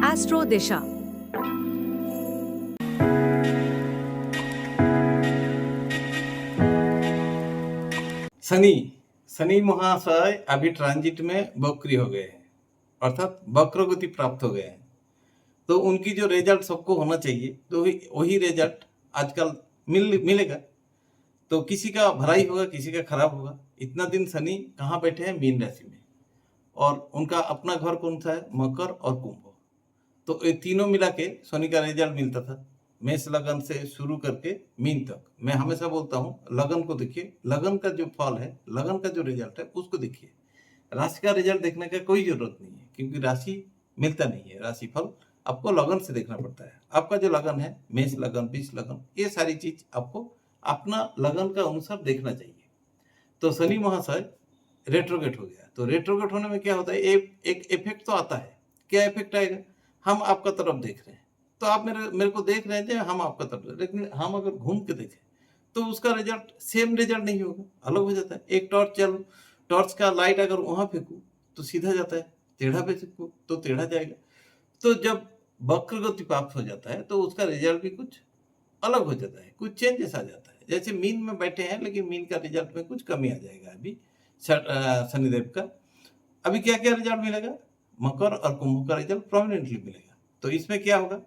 Astro दिशा। शनि शनि महाशय अभी transit में वक्री हो गए हैं, अर्थात वक्र गति प्राप्त हो गए हैं। तो उनकी जो रिजल्ट सबको होना चाहिए, तो वही रिजल्ट आजकल मिलेगा। तो किसी का भलाई होगा, किसी का खराब होगा। इतना दिन शनि कहाँ बैठे हैं? मीन राशि में, और उनका अपना घर कौन सा है? मकर और कुंभ। तो ये तीनों मिला के शनि का रिजल्ट मिलता था, मेष लगन से शुरू करके मीन तक। मैं हमेशा बोलता हूँ, लगन को देखिए, लगन का जो फल है, लगन का जो रिजल्ट है उसको देखिए। राशि का रिजल्ट देखने का कोई जरूरत नहीं है, क्योंकि राशि मिलता नहीं है। राशि फल आपको लगन से देखना पड़ता है। आपका जो लगन है, मेष लगन, वृष लगन, ये सारी चीज आपको अपना लगन का अनुसार देखना चाहिए। तो शनि महाशय रेट्रोगेट हो गया, तो रेट्रोगेट होने में क्या होता है? एक इफेक्ट तो आता है। क्या इफेक्ट आएगा? हम आपका तरफ देख रहे हैं, तो आप मेरे को देख रहे हैं जो हम आपका तरफ, लेकिन हम अगर घूम के देखें तो उसका रिजल्ट सेम रिजल्ट नहीं होगा, अलग हो जाता है। एक टॉर्च का लाइट अगर वहां फेंकू तो सीधा जाता है, टेढ़ा पे फेंकू तो टेढ़ा जाएगा। तो जब वक्र गति प्राप्त हो जाता है तो उसका रिजल्ट भी कुछ अलग हो जाता है, कुछ चेंजेस आ जाता है। जैसे मीन में बैठे हैं, लेकिन मीन का रिजल्ट में कुछ कमी आ जाएगा अभी शनिदेव का। अभी क्या क्या रिजल्ट मिलेगा? मकर और कुंभ का रिजल्ट प्रोमिनेंटली मिलेगा। तो इसमें क्या होगा?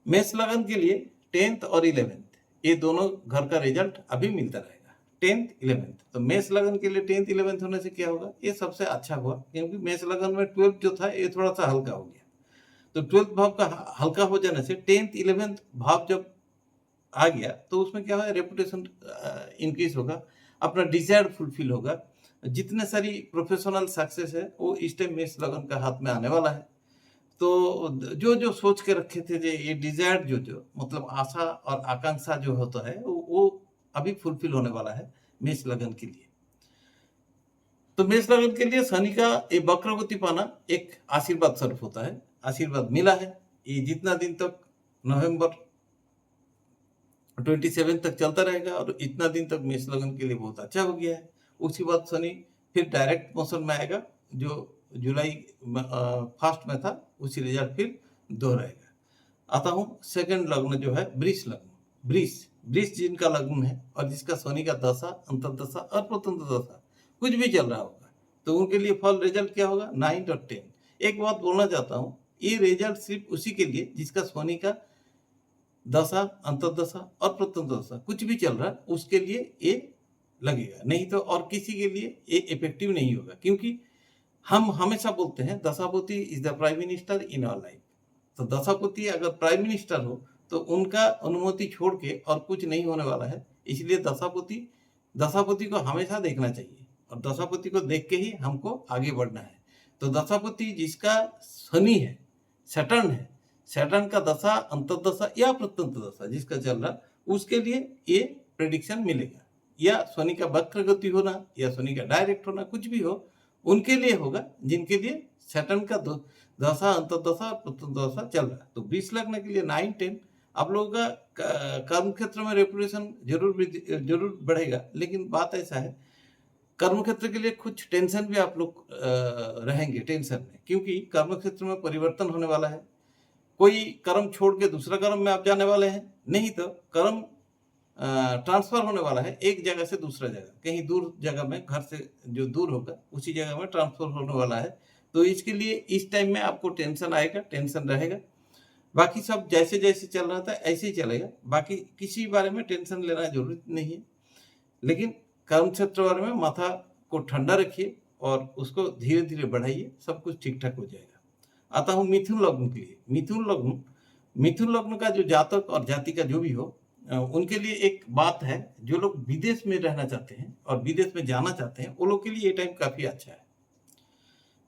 मेष लगन के लिए 10th और 11th, ये दोनों घर का रिजल्ट अभी मिलता रहेगा। 10th 11th, तो मेष लगन के लिए 10th 11th होने से क्या होगा? ये सबसे अच्छा हुआ, क्योंकि मेष लगन में 12th जो था ये थोड़ा सा हल्का हो गया। तो 12th भाव का हल्का हो जाने से 10th 11th भाव जब आ गया तो उसमें क्या है? रेपुटेशन इंक्रीज होगा, अपना डिजायर फुलफिल होगा। जितने सारी प्रोफेशनल सक्सेस है वो इस टाइम मेष लगन का हाथ में आने वाला है। तो जो जो सोच के रखे थे, ये डिजायर जो जो मतलब आशा और आकांक्षा जो होता है वो अभी फुलफिल होने वाला है मेष लगन के लिए। तो मेष लगन के लिए शनि का ये वक्रगति पाना एक आशीर्वाद स्वरूप होता है। आशीर्वाद मिला है। ये जितना दिन तक नवंबर 27 तक चलता रहेगा, और इतना दिन तक मेष लगन के लिए बहुत अच्छा हो गया है। उसके बाद शनि फिर डायरेक्ट मोशन में आएगा, जो जुलाई फर्स्ट में था, उसी रिजल्ट फिर दोहराएगा। आता हूँ सेकंड लग्न जो है वृष लग्न। वृष जिनका लग्न है और जिसका शनि का दशा, अंतर्दशा और प्रतंत्र दशा कुछ भी चल रहा होगा, तो उनके लिए फल रिजल्ट क्या होगा? 9 और 10। एक बात बोलना चाहता हूँ, ये रिजल्ट सिर्फ उसी के लिए जिसका शनि का दशा, अंतर्दशा और प्रत्यंत दशा कुछ भी चल रहा है, उसके लिए ये लगेगा। नहीं तो और किसी के लिए ये इफेक्टिव नहीं होगा, क्योंकि हम हमेशा बोलते हैं Dashapati is the prime minister in our life. तो दशापति अगर प्राइम मिनिस्टर हो तो उनका अनुमति छोड़ के और कुछ नहीं होने वाला है। इसलिए दशापति को हमेशा देखना चाहिए, और दशापति को देख के ही हमको आगे बढ़ना है। तो दशापति जिसका शनि है, सैटर्न है, सैटर्न का दशा, अंतर्दशा या प्रत्यंत दशा जिसका चल रहा, उसके लिए ये प्रेडिक्शन मिलेगा। या शनि का वक्र गति होना या शनि का डायरेक्ट होना, कुछ भी हो, उनके लिए होगा जिनके लिए सैटर्न का दशा, अंतर्दशा, प्रत्यंत दशा चल रहा है। तो 20 लगने के लिए 9 10 आप लोगों का कर्म क्षेत्र में रेपुटेशन जरूर बढ़ेगा। लेकिन बात ऐसा है, कर्म क्षेत्र के लिए कुछ टेंशन भी आप लोग रहेंगे टेंशन में, क्योंकि कर्म क्षेत्र में परिवर्तन होने वाला है। कोई कर्म छोड़ के दूसरा कर्म में आप जाने वाले हैं, नहीं तो कर्म ट्रांसफर होने वाला है एक जगह से दूसरा जगह, कहीं दूर जगह में, घर से जो दूर होगा उसी जगह में ट्रांसफर होने वाला है। तो इसके लिए इस टाइम में आपको टेंशन आएगा, टेंशन रहेगा। बाकी सब जैसे जैसे चल रहा था ऐसे ही चलेगा, बाकी किसी बारे में टेंशन लेना जरूरत नहीं है। लेकिन कर्म क्षेत्र बारे में माथा को ठंडा रखिए और उसको धीरे धीरे बढ़ाइए, सब कुछ ठीक ठाक हो जाएगा। आता हूँ मिथुन लग्न के लिए। मिथुन लग्न का जो जातक और जाति का जो भी हो, उनके लिए एक बात है, जो लोग विदेश में रहना चाहते हैं और विदेश में जाना चाहते हैं, वो लोग के लिए ये टाइम काफी अच्छा है,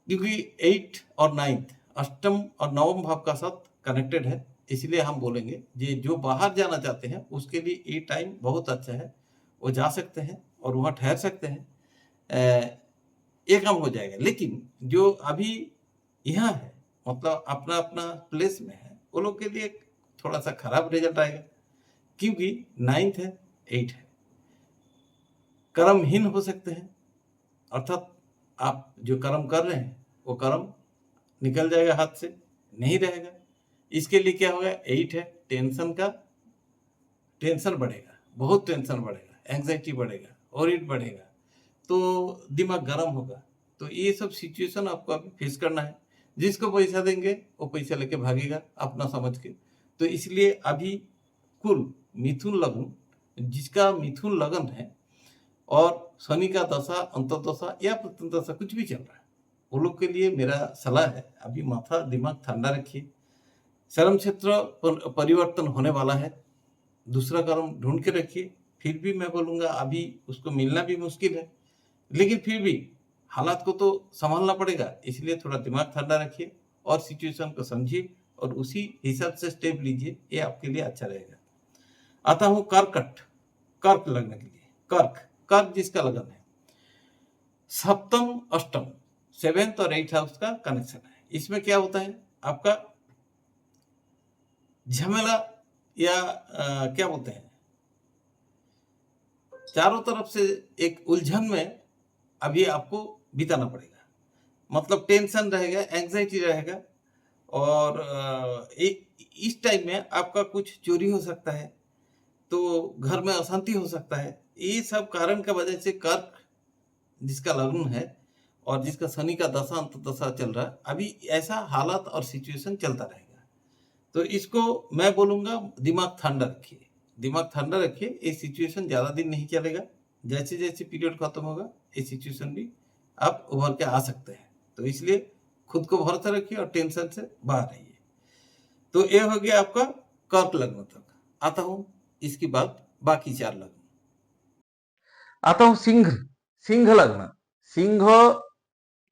क्योंकि 8 और 9th, अष्टम और नवम भाव का साथ कनेक्टेड है। इसलिए हम बोलेंगे ये जो बाहर जाना चाहते हैं उसके लिए ये टाइम बहुत अच्छा है। वो जा सकते हैं और वहाँ ठहर सकते हैं, ये काम हो जाएगा। लेकिन जो अभी यहाँ है, मतलब अपना अपना प्लेस में है, वो लोग के लिए थोड़ा सा खराब रिजल्ट आएगा, क्योंकि 9th है, 8 है, कर्महीन हो सकते हैं। अर्थात आप जो कर्म कर रहे हैं वो कर्म निकल जाएगा हाथ से, नहीं रहेगा। इसके लिए क्या होगा, 8 है, टेंशन बढ़ेगा, बहुत टेंशन बढ़ेगा, एंग्जाइटी बढ़ेगा, ऑरिट बढ़ेगा, तो दिमाग गर्म होगा। तो ये सब सिचुएशन आपको अभी फेस करना है। जिसको पैसा देंगे वो पैसा लेके भागेगा अपना समझ के। तो इसलिए अभी कुल मिथुन लग्न, जिसका मिथुन लग्न है और शनि का दशा, अंतर्दशा या प्रत्यंतदशा कुछ भी चल रहा है, वो लोग के लिए मेरा सलाह है, अभी माथा दिमाग ठंडा रखिए। श्रम क्षेत्र परिवर्तन होने वाला है, दूसरा कर्म ढूंढ के रखिए। फिर भी मैं बोलूंगा अभी उसको मिलना भी मुश्किल है, लेकिन फिर भी हालात को तो संभालना पड़ेगा, इसलिए थोड़ा दिमाग ठंडा रखिए और सिचुएशन को समझिए और उसी हिसाब से स्टेप लीजिए, ये आपके लिए अच्छा रहेगा। आता हूं कर्क लगने के लिए। कर्क जिसका लगन है, सप्तम अष्टम, 7th और 8th हाउस का कनेक्शन है। इसमें क्या होता है, आपका झमेला या क्या बोलते हैं, चारों तरफ से एक उलझन में अभी आपको बिताना पड़ेगा। मतलब टेंशन रहेगा, एंग्जाइटी रहेगा, और इस टाइम में आपका कुछ चोरी हो सकता है, तो घर में अशांति हो सकता है। ये सब कारण का वजह से कर्क जिसका लग्न है और जिसका शनि का दशा अंतर्दशा चल रहा है, अभी ऐसा हालात और सिचुएशन चलता रहेगा। तो इसको मैं बोलूंगा दिमाग ठंडा रखिए, दिमाग ठंडा रखिए। ये सिचुएशन ज्यादा दिन नहीं चलेगा, जैसे जैसे पीरियड खत्म होगा ये सिचुएशन भी आप उभर के आ सकते हैं। तो इसलिए खुद को भरोसा रखिए और टेंशन से बाहर रहिए। तो ये हो गया आपका कर्क लग्न तक। आता हूं इसके बाद बाकी 4 लग्न। आता हूं सिंह लग्न। सिंह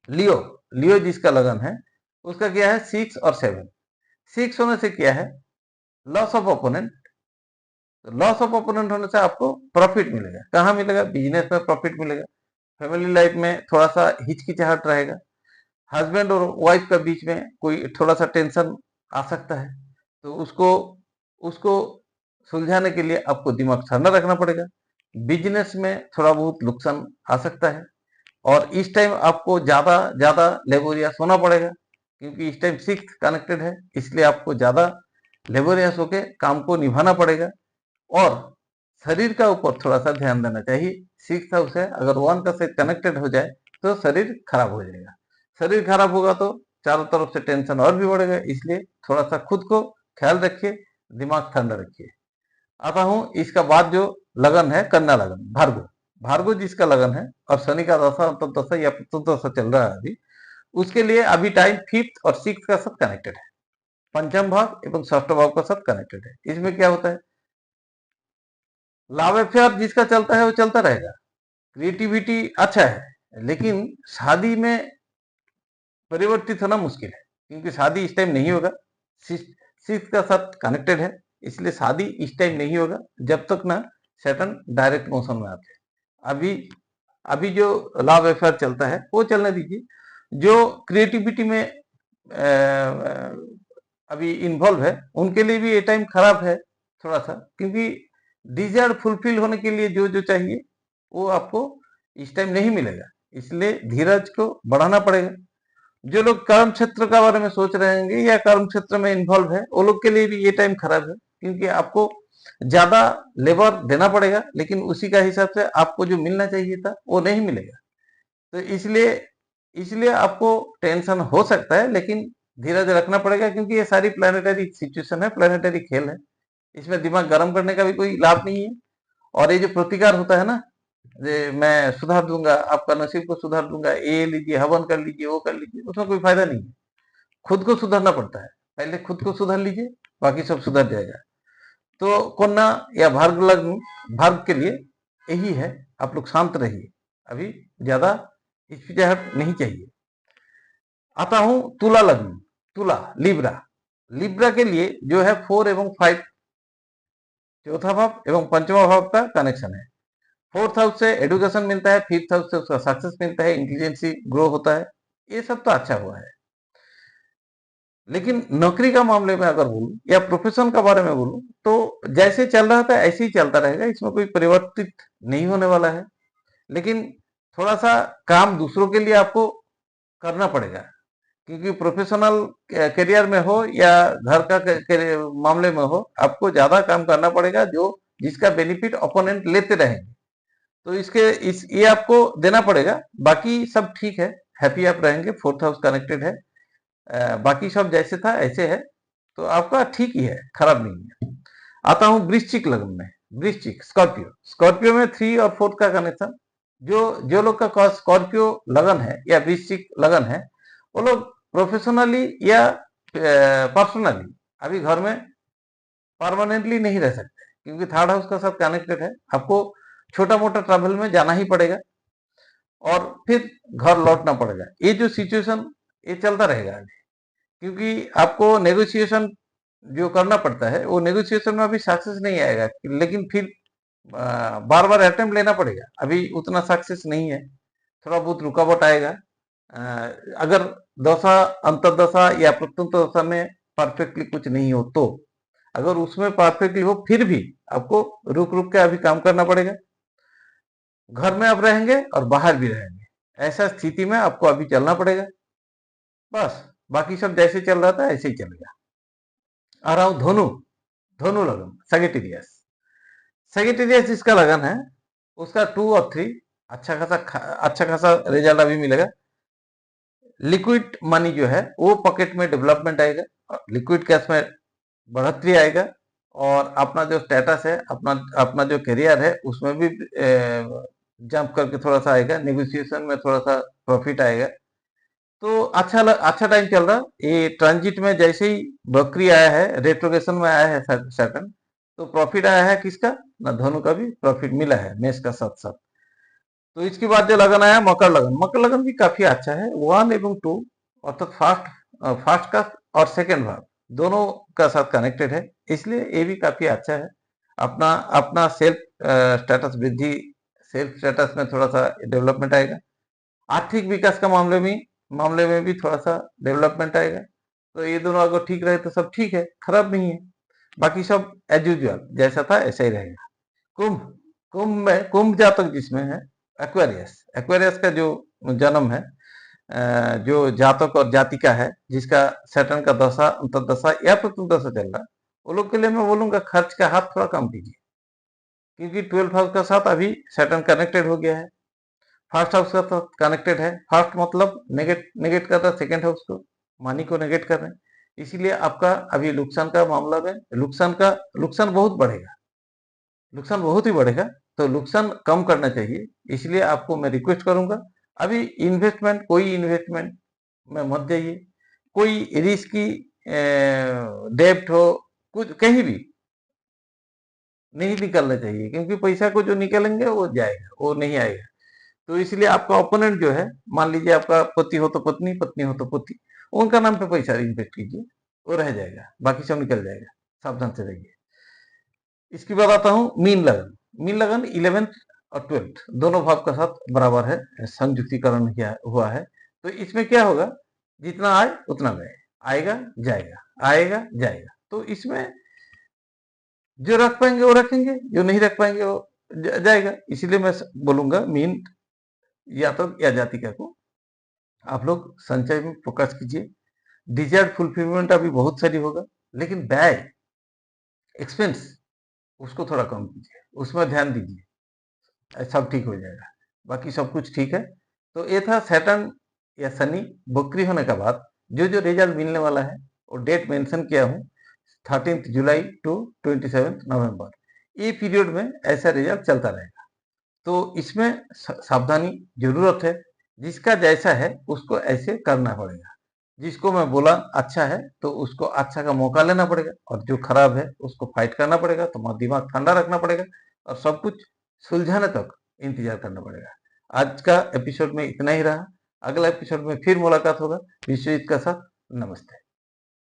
लियो जिसका लगन है, उसका क्या है 6 और 7। 6 होने से क्या है, loss of opponent. Loss of opponent होने से आपको प्रॉफिट मिलेगा। कहाँ मिलेगा, बिजनेस में प्रॉफिट मिलेगा। फैमिली लाइफ में थोड़ा सा हिचकिचाहट रहेगा। हस्बैंड और वाइफ का बीच में कोई थोड़ा सा टेंशन आ सकता है, तो उसको सुलझाने के लिए आपको दिमाग ठंडा रखना पड़ेगा। बिजनेस में थोड़ा बहुत नुकसान आ सकता है, और इस टाइम आपको ज्यादा लेबोरियस होना पड़ेगा, क्योंकि इस टाइम 6 कनेक्टेड है, इसलिए आपको ज्यादा लेबोरियस होके काम को निभाना पड़ेगा। और शरीर का ऊपर थोड़ा सा ध्यान देना चाहिए। 6 हाउस है, अगर 1 का से कनेक्टेड हो जाए तो शरीर खराब हो जाएगा। शरीर खराब होगा तो चारों तरफ से टेंशन और भी बढ़ेगा, इसलिए थोड़ा सा खुद को ख्याल रखिए, दिमाग ठंडा रखिए। आता हूं इसका बाद जो लगन है, कन्या लगन, भार्गव जिसका लगन है और शनि का दशा अंतर्दशा या प्रत्यंतदशा चल रहा है अभी, उसके लिए अभी टाइम 5th और 6th का साथ कनेक्टेड है। पंचम भाव एवं षष्ठ भाव का साथ कनेक्टेड है। इसमें क्या होता है, लव अफेयर जिसका चलता है वो चलता रहेगा। क्रिएटिविटी अच्छा है, लेकिन शादी में परिवर्तित होना मुश्किल है, क्योंकि शादी इस टाइम नहीं होगा। 6th का साथ कनेक्टेड है, इसलिए शादी इस टाइम नहीं होगा जब तक ना सैटर्न डायरेक्ट मोशन में आते हैं। अभी जो लव अफेयर चलता है वो चलने दीजिए। जो क्रिएटिविटी में अभी इन्वॉल्व है उनके लिए भी ये टाइम खराब है थोड़ा सा, क्योंकि डिजायर फुलफिल होने के लिए जो जो चाहिए वो आपको इस टाइम नहीं मिलेगा, इसलिए धीरज को बढ़ाना पड़ेगा। जो लोग कर्म क्षेत्र का बारे में सोच रहे होंगे या कर्म क्षेत्र में इन्वॉल्व है, वो लोग के लिए भी ये टाइम खराब है, क्योंकि आपको ज्यादा लेबर देना पड़ेगा, लेकिन उसी का हिसाब से आपको जो मिलना चाहिए था वो नहीं मिलेगा। तो इसलिए आपको टेंशन हो सकता है, लेकिन धीरज रखना पड़ेगा, क्योंकि ये सारी प्लानिटरी सिचुएशन है, प्लानिटरी खेल है। इसमें दिमाग गर्म करने का भी कोई लाभ नहीं है। और ये जो प्रतिकार होता है ना, मैं सुधार दूंगा, आपका नसीब को सुधार दूंगा, ये लीजिए, हवन कर लीजिए, वो कर लीजिए, उसमें कोई फायदा नहीं है। खुद को सुधारना पड़ता है, पहले खुद को सुधार लीजिए, बाकी सब सुधर जाएगा। तो कन्या या भार्ग के लिए यही है, आप लोग शांत रहिए, अभी ज्यादा हिचकिचाहट नहीं चाहिए। आता हूं तुला लग्न, लिब्रा के लिए जो है 4 एवं 5, चौथा भाव एवं पंचमा भाव का कनेक्शन है। 4th हाउस से एडुकेशन मिलता है, 5th हाउस से उसका सक्सेस मिलता है, इंटेलिजेंसी ग्रो होता है, ये सब तो अच्छा हुआ है। लेकिन नौकरी का मामले में अगर बोलूं या प्रोफेशन का बारे में बोलूं, तो जैसे चल रहा था ऐसे ही चलता रहेगा, इसमें कोई परिवर्तित नहीं होने वाला है। लेकिन थोड़ा सा काम दूसरों के लिए आपको करना पड़ेगा, क्योंकि प्रोफेशनल करियर में हो या घर का मामले में हो, आपको ज्यादा काम करना पड़ेगा जो जिसका बेनिफिट ओपोनेंट लेते रहेंगे। तो ये आपको देना पड़ेगा। बाकी सब ठीक है, हैप्पी आप रहेंगे, फोर्थ हाउस कनेक्टेड है, बाकी सब जैसे था ऐसे है, तो आपका ठीक ही है, खराब नहीं है। आता हूं वृश्चिक लग्न में। वृश्चिक स्कॉर्पियो, स्कॉर्पियो में 3 और 4 का कनेक्शन। जो लोग का स्कॉर्पियो लगन है या वृश्चिक लगन है, वो लोग प्रोफेशनली या पर्सनली अभी घर में परमानेंटली नहीं रह सकते, क्योंकि थर्ड हाउस का साथ कनेक्टेड है। आपको छोटा मोटा ट्रैवल में जाना ही पड़ेगा और फिर घर लौटना पड़ेगा। ये जो सिचुएशन ये चलता रहेगा अभी, क्योंकि आपको नेगोशिएशन जो करना पड़ता है वो नेगोशिएशन में अभी सक्सेस नहीं आएगा, लेकिन फिर बार बार अटेम्प्ट लेना पड़ेगा। अभी उतना सक्सेस नहीं है, थोड़ा बहुत रुकावट आएगा। अगर दशा अंतर्दशा या प्रत्यंत दशा में परफेक्टली कुछ नहीं हो तो, अगर उसमें परफेक्टली हो फिर भी आपको रुक रुक के अभी काम करना पड़ेगा। घर में आप रहेंगे और बाहर भी रहेंगे, ऐसा स्थिति में आपको अभी चलना पड़ेगा। बस बाकी सब जैसे चल रहा था ऐसे ही चलेगा। आ रहा हूं धनु, धनु लगन, सैजिटेरियस। सैजिटेरियस इसका लगन है, उसका 2 और 3 अच्छा खासा रिजल्ट अभी मिलेगा। लिक्विड मनी जो है वो पॉकेट में डेवलपमेंट आएगा, लिक्विड कैश में बढ़ोतरी आएगा, और अपना जो स्टेटस है, अपना जो करियर है उसमें भी जंप करके थोड़ा सा आएगा, नेगोशिएशन में थोड़ा सा प्रॉफिट आएगा। तो अच्छा टाइम चल रहा। ये ट्रांजिट में जैसे ही बकरी आया है, रेट्रोगेशन में आया है सेकंड, तो प्रॉफिट आया है किसका ना, धनु का भी प्रॉफिट मिला है मेष का साथ साथ। तो इसके बाद जो लगन आया मकर लगन, मकर लगन भी काफी अच्छा है। 1 एवं 2 अर्थात फर्स्ट का और सेकंड भाव दोनों का साथ कनेक्टेड है, इसलिए ये भी काफी अच्छा है। अपना अपना सेल्फ स्टेटस वृद्धि, सेल्फ स्टेटस में थोड़ा सा डेवलपमेंट आएगा। आर्थिक विकास का मामले में भी थोड़ा सा डेवलपमेंट आएगा। तो ये दोनों अगर ठीक रहे तो सब ठीक है, खराब नहीं है। बाकी सब एज यूजुअल जैसा था ऐसा ही रहेगा। कुंभ, कुंभ जातक जिसमें है एक्वेरियस, एक्वेरियस का जो जन्म है, जो जातक और जातिका है, जिसका सैटर्न का दशा अंतर्दशा या प्रत्यंतदशा चल रहा है, वो लोग के लिए मैं बोलूंगा खर्च का हाथ थोड़ा कम कीजिए, क्योंकि 12 हाउस का साथ अभी सैटर्न कनेक्टेड हो गया है, फर्स्ट हाउस का साथ कनेक्टेड है। फर्स्ट मतलब नेगेट कर रहा है सेकेंड हाउस को, मनी को नेगेट कर रहे हैं, इसीलिए आपका अभी नुकसान का मामला में नुकसान बहुत बढ़ेगा, नुकसान बहुत ही बढ़ेगा। तो नुकसान कम करना चाहिए, इसलिए आपको मैं रिक्वेस्ट करूंगा अभी कोई इन्वेस्टमेंट में मत जाइए। कोई रिस्की डेब्ट हो, कुछ कहीं भी नहीं निकलना चाहिए, क्योंकि पैसा को जो निकलेंगे वो जाएगा, वो नहीं आएगा। तो इसलिए आपका ओपोनेंट जो है, मान लीजिए आपका पति हो तो पत्नी, पत्नी हो तो पति, उनका नाम पे पैसा इन्वेस्ट कीजिए, वो रह जाएगा, बाकी सब निकल जाएगा। सावधान से रहिए। इसके बाद आता हूं मीन लगन। मीन लगन 11th और 12th दोनों भाव का साथ बराबर है, संयुक्तिकरण किया हुआ है। तो इसमें क्या होगा, जितना आए उतना गए, आएगा जाएगा, आएगा जाएगा। तो इसमें जो रख पाएंगे वो रखेंगे, जो नहीं रख पाएंगे वो जाएगा। इसीलिए मैं बोलूंगा मीन जातक या जातिका को आप लोग संचय में फोकस कीजिए। डिजायर्ड फुलफिलमेंट अभी बहुत सारी होगा, लेकिन व्यय एक्सपेंस उसको थोड़ा कम कीजिए, उसमें ध्यान दीजिए, सब ठीक हो जाएगा। बाकी सब कुछ ठीक है। तो ये था सैटर्न या शनि बकरी होने का बाद जो रिजल्ट मिलने वाला है, और डेट मेंशन किया हूं 13 जुलाई टू 27 नवंबर। ये पीरियड में ऐसा रिजल्ट चलता रहेगा। तो इसमें सावधानी जरूरत है, जिसका जैसा है उसको ऐसे करना पड़ेगा। जिसको मैं बोला अच्छा है तो उसको अच्छा का मौका लेना पड़ेगा, और जो खराब है उसको फाइट करना पड़ेगा। तो दिमाग ठंडा रखना पड़ेगा और सब कुछ सुलझाने तक इंतजार करना पड़ेगा। आज का एपिसोड में इतना ही रहा। अगला एपिसोड में फिर मुलाकात होगा विश्वजीत का साथ। नमस्ते।